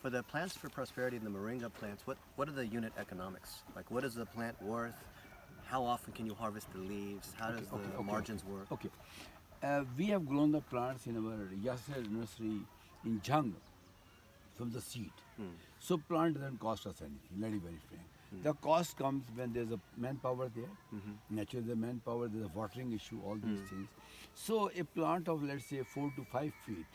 For the plants for prosperity and the moringa plants, what are the unit economics? Like, what is the plant worth? How often can you harvest the leaves? How does the margins work? Okay. We have grown the plants in our Jaffri nursery in jungle from the seed. So plant doesn't cost us anything, very, very frank. The cost comes when there's a manpower there. Naturally, the manpower, there's a watering issue, all these things. So a plant of, let's say, 4 to 5 feet,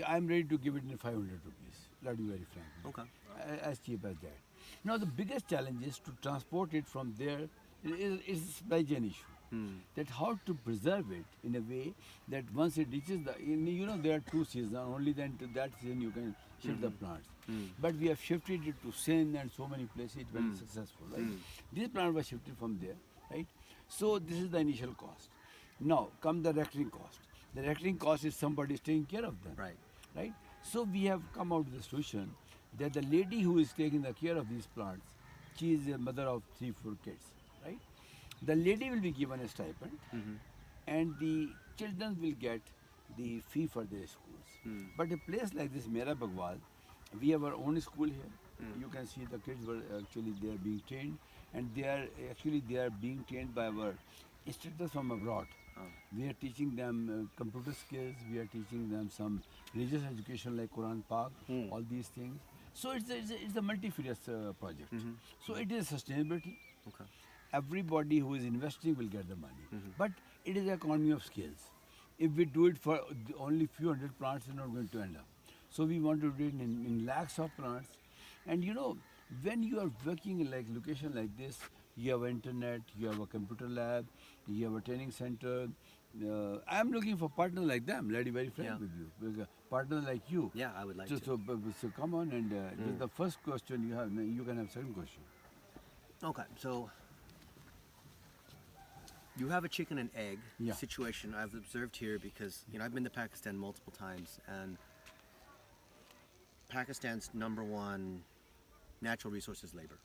I'm ready to give it in 500 rupees. Let me be very frank. Okay. As cheap as that. Now, the biggest challenge is to transport it from there. Is a supply chain issue. That how to preserve it in a way that once it reaches there are 2 seasons. Only then to that season you can shift the plants. But we have shifted it to Sindh and so many places. It's very successful, right? This plant was shifted from there, right? So this is the initial cost. Now come the recurring cost. The recurring cost is somebody taking care of them, right? So we have come out with a solution that the lady who is taking the care of these plants, she is a mother of 3, 4 kids, right? The lady will be given a stipend, and the children will get the fee for their schools. But a place like this, Mera Bagwal, we have our own school here. You can see the kids were actually they are being trained, and they are being trained by our instructors from abroad. We are teaching them computer skills. We are teaching them some religious education like Quran Pak, all these things. So it's a multifarious project. So it is sustainability. Okay. Everybody who is investing will get the money. But it is an economy of scales. If we do it for only few hundred plants, it's not going to end up. So we want to do it in lakhs of plants. And when you are working in like location like this, you have internet, you have a computer lab, you have a training center. I am looking for partners like them. Let me be very frank with you. With a partner like you. Yeah, I would like so, to. So come on, and this is the first question you have. You can have second question. Okay, so you have a chicken and egg Yeah. situation I've observed here because I've been to Pakistan multiple times, and Pakistan's number one natural resource is labor,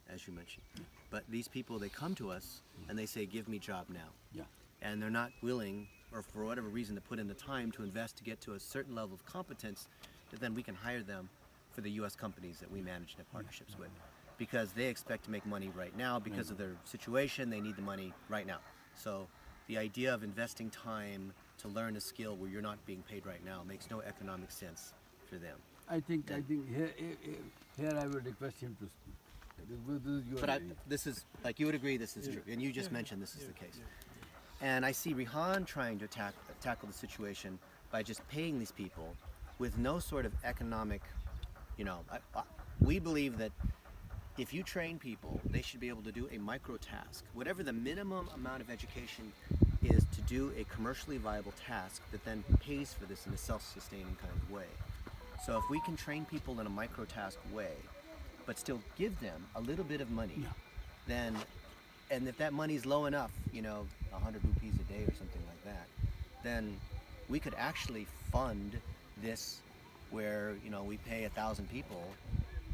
as you mentioned. But these people, they come to us and they say, "Give me job now," Yeah. and they're not willing, or for whatever reason, to put in the time to invest to get to a certain level of competence that then we can hire them for the U.S. companies that we manage and have partnerships with, because they expect to make money right now because of their situation. They need the money right now. So the idea of investing time to learn a skill where you're not being paid right now makes no economic sense for them. I think here I would request him to speak. This is your But area. this is, like, you would agree this is true, and you just mentioned this is the case. And I see Rihan trying to tackle the situation by just paying these people with no sort of economic, we believe that if you train people, they should be able to do a micro task, whatever the minimum amount of education is to do a commercially viable task that then pays for this in a self-sustaining kind of way. So if we can train people in a micro task way, but still give them a little bit of money, then, and if that money's low enough, 100 rupees a day or something like that, then we could actually fund this where, we pay 1,000 people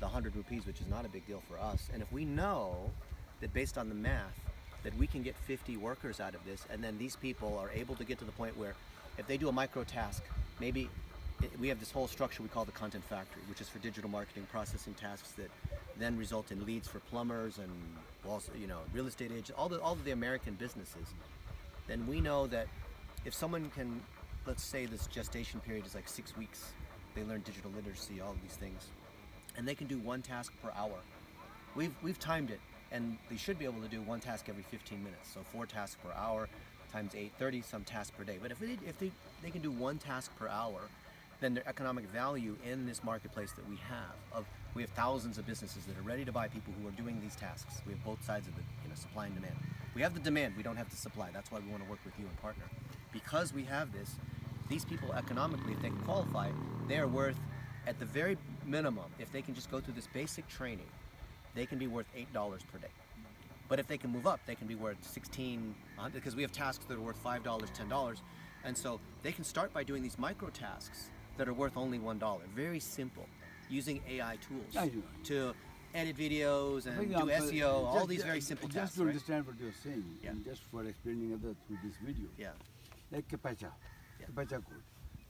the 100 rupees, which is not a big deal for us. And if we know that based on the math, that we can get 50 workers out of this, and then these people are able to get to the point where if they do a micro task, maybe we have this whole structure we call the content factory, which is for digital marketing processing tasks that then result in leads for plumbers and also, real estate agents, all of the American businesses. Then we know that if someone can, let's say this gestation period is like 6 weeks, they learn digital literacy, all of these things, and they can do 1 task per hour. We've timed it, and they should be able to do 1 task every 15 minutes. So 4 tasks per hour times 8, 30 some tasks per day. But if they can do 1 task per hour, then their economic value in this marketplace that we have thousands of businesses that are ready to buy people who are doing these tasks. We have both sides of the supply and demand. We have the demand, we don't have the supply. That's why we want to work with you and partner. Because we have this, these people economically, if they can qualify, they are worth, at the very minimum, if they can just go through this basic training, they can be worth $8 per day. But if they can move up, they can be worth $16, because we have tasks that are worth $5, $10. And so they can start by doing these micro tasks that are worth only $1. Very simple, using AI tools to edit videos and do SEO, all these very simple tasks. Just to understand what you're saying, Yeah. and just for explaining others through this video. Yeah. Like Capacha code.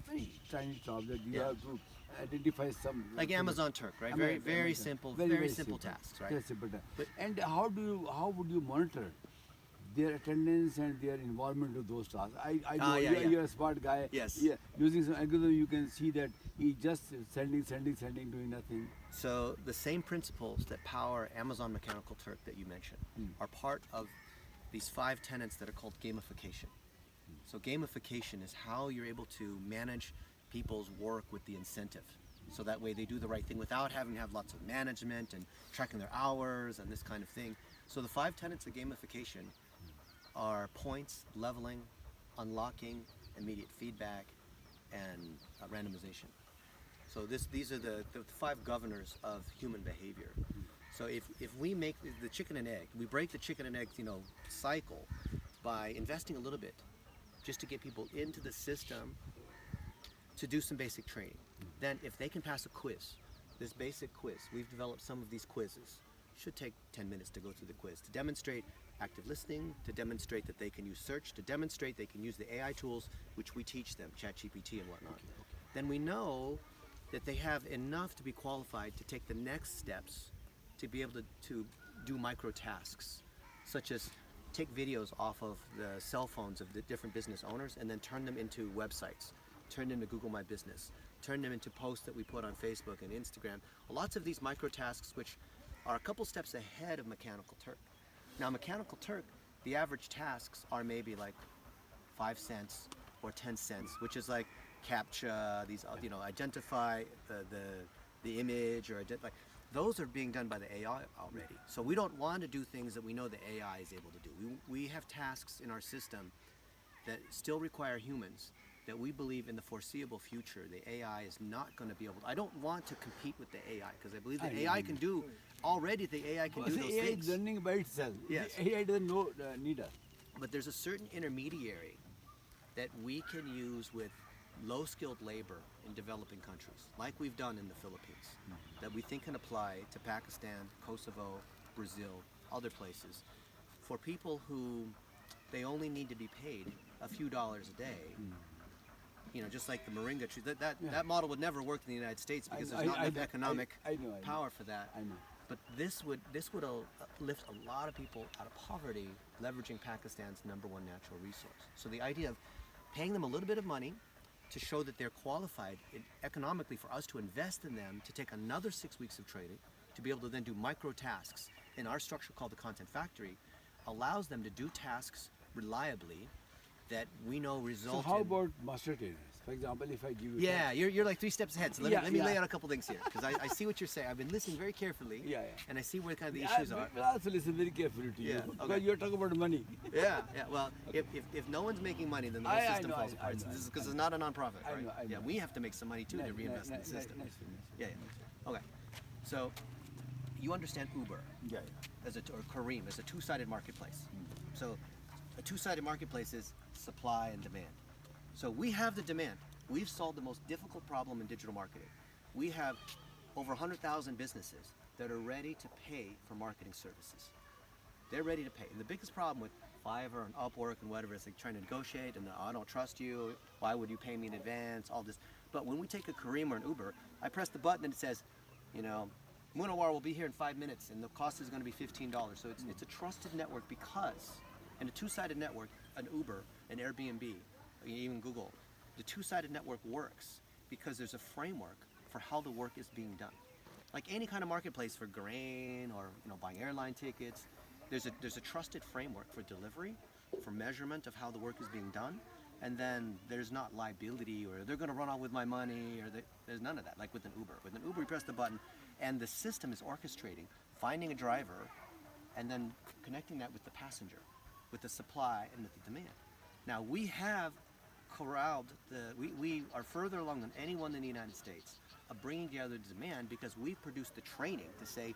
Very tiny object. You have to identify some Like Amazon Turk, right? Very simple, very simple tasks, right? Very simple task. And how would you monitor their attendance and their involvement to those tasks? I know you're a smart guy. Yes. Yeah, using some algorithm, you can see that he's just sending, doing nothing. So the same principles that power Amazon Mechanical Turk that you mentioned are part of these 5 tenets that are called gamification. So gamification is how you're able to manage people's work with the incentive. So that way they do the right thing without having to have lots of management and tracking their hours and this kind of thing. So the 5 tenets of gamification are points, leveling, unlocking, immediate feedback, and randomization. So these are the 5 governors of human behavior. So if we make the chicken and egg, we break the chicken and egg cycle by investing a little bit just to get people into the system to do some basic training. Then if they can pass a quiz, this basic quiz, we've developed some of these quizzes. Should take 10 minutes to go through the quiz to demonstrate active listening, to demonstrate that they can use search, to demonstrate they can use the AI tools which we teach them, ChatGPT and whatnot. Then we know that they have enough to be qualified to take the next steps to be able to do micro tasks, such as take videos off of the cell phones of the different business owners and then turn them into websites, turn them into Google My Business, turn them into posts that we put on Facebook and Instagram. Lots of these micro tasks which are a couple steps ahead of Mechanical Turk. Now Mechanical Turk, the average tasks are maybe like 5 cents or 10 cents, which is like captcha, these identify the image or like those are being done by the AI already. So we don't want to do things that we know the AI is able to do. We have tasks in our system that still require humans that we believe in the foreseeable future the AI is not going to be able to. I don't want to compete with the AI because I believe the AI can do already. The AI can do those AI things. is learning by itself. Yes. AI doesn't need us. But there's a certain intermediary that we can use with low-skilled labor in developing countries, like we've done in the Philippines, that we think can apply to Pakistan, Kosovo, Brazil, other places, for people who they only need to be paid a few dollars a day. Just like the moringa tree. That model would never work in the United States because there's not enough economic power for that. I know. But this would lift a lot of people out of poverty, leveraging Pakistan's #1 natural resource. So the idea of paying them a little bit of money to show that they're qualified economically for us to invest in them, to take another 6 weeks of training, to be able to then do micro tasks in our structure called the Content Factory, allows them to do tasks reliably that we know result So how in. about master trainers? For example, if I give you Yeah, you're like 3 steps ahead. So let me lay out a couple things here because I see what you're saying. I've been listening very carefully. Yeah. And I see where kind of the issues are. We'll also listen very carefully to you Yeah, because okay. you're talking about money. Yeah. Well, if no one's making money, then the whole system falls apart. This is because it's not a nonprofit, right? I know. Yeah, we have to make some money too to reinvest in the system. Nice. Yeah. Okay. So you understand Uber Yeah. or Careem as a 2-sided marketplace. So a 2-sided marketplace is supply and demand. So we have the demand. We've solved the most difficult problem in digital marketing. We have over 100,000 businesses that are ready to pay for marketing services. They're ready to pay. And the biggest problem with Fiverr and Upwork and whatever is like trying to negotiate and I don't trust you. Why would you pay me in advance? All this. But when we take a Careem or an Uber, I press the button and it says, Munawar will be here in 5 minutes and the cost is going to be $15. So it's a trusted network because, in a 2-sided network, an Uber, an Airbnb, even Google, the 2-sided network works because there's a framework for how the work is being done. Like any kind of marketplace for grain or buying airline tickets, there's a trusted framework for delivery, for measurement of how the work is being done, and then there's not liability or they're going to run off with my money or there's none of that. Like with an Uber. With an Uber, you press the button and the system is orchestrating, finding a driver, and then connecting that with the passenger, with the supply and with the demand. Now we have corralled we are further along than anyone in the United States of bringing together the demand because we've produced the training to say,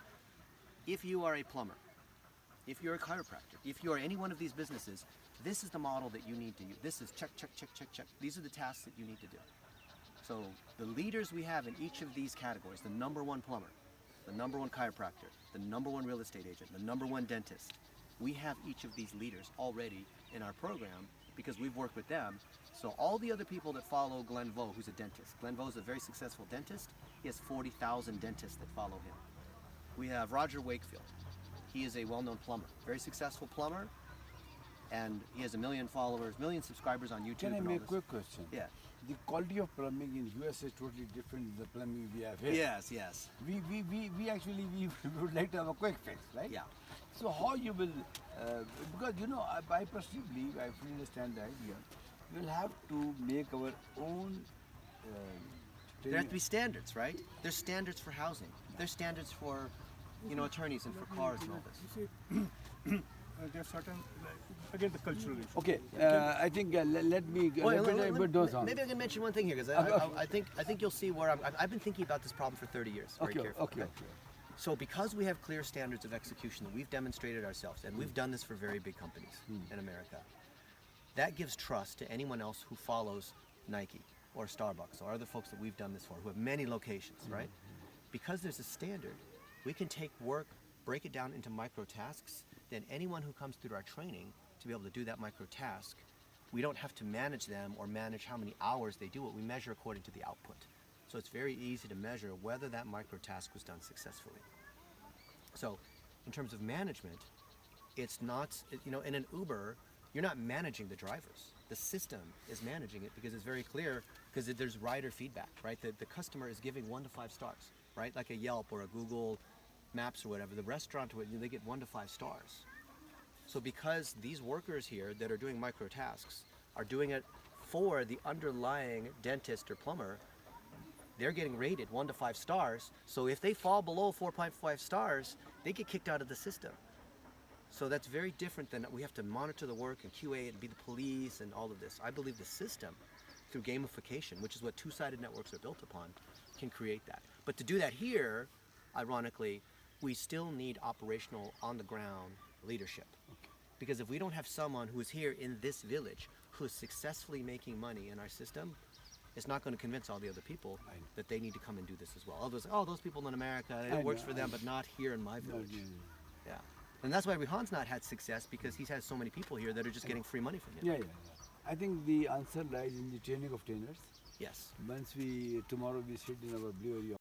if you are a plumber, if you're a chiropractor, if you are any one of these businesses, this is the model that you need to use. This is check. These are the tasks that you need to do. So the leaders we have in each of these categories, the #1 plumber, the #1 chiropractor, the #1 real estate agent, the #1 dentist, we have each of these leaders already in our program because we've worked with them. So all the other people that follow Glenn Vo, who's a dentist. Glenn Vo is a very successful dentist. He has 40,000 dentists that follow him. We have Roger Wakefield. He is a well-known plumber, very successful plumber, and he has 1 million followers, 1 million subscribers on YouTube. Can I and all make a this. quick question? Yeah. The quality of plumbing in US is totally different than the plumbing we have here. Yes, yes. We actually we would like to have a quick fix, right? Yeah. So how you will, because you know, I personally believe, I fully understand the idea, we'll have to make our own There have to be standards, right? There's standards for housing. There's standards for, attorneys and for cars and all this. You see, there are certain, again, the cultural issue. Okay, I think let me Well, but those on. maybe I can mention one thing here because I think you'll see where I've been thinking about this problem for 30 years. Very Okay, carefully, okay, right? okay. So because we have clear standards of execution that we've demonstrated ourselves, and we've done this for very big companies in America, that gives trust to anyone else who follows Nike or Starbucks or other folks that we've done this for, who have many locations, right? Because there's a standard, we can take work, break it down into micro tasks, then anyone who comes through our training to be able to do that micro task, we don't have to manage them or manage how many hours they do it. We measure according to the output. So it's very easy to measure whether that micro task was done successfully. So in terms of management, it's not, in an Uber, you're not managing the drivers. The system is managing it because it's very clear, because there's rider feedback, right? The customer is giving 1 to 5 stars, right? Like a Yelp or a Google Maps or whatever. The restaurant, they get 1 to 5 stars. So because these workers here that are doing micro tasks are doing it for the underlying dentist or plumber, they're getting rated 1 to 5 stars. So if they fall below 4.5 stars, they get kicked out of the system. So that's very different than we have to monitor the work and QA and be the police and all of this. I believe the system, through gamification, which is what two-sided networks are built upon, can create that. But to do that here, ironically, we still need operational, on-the-ground leadership. Because if we don't have someone who is here in this village who is successfully making money in our system, it's not going to convince all the other people that they need to come and do this as well. Those people in America, it works for them, but not here in my village. Yeah. And that's why Rihan's not had success, because he's had so many people here that are just getting free money from him. Yeah. I think the answer lies in the training of trainers. Yes. Once tomorrow we sit in our blue area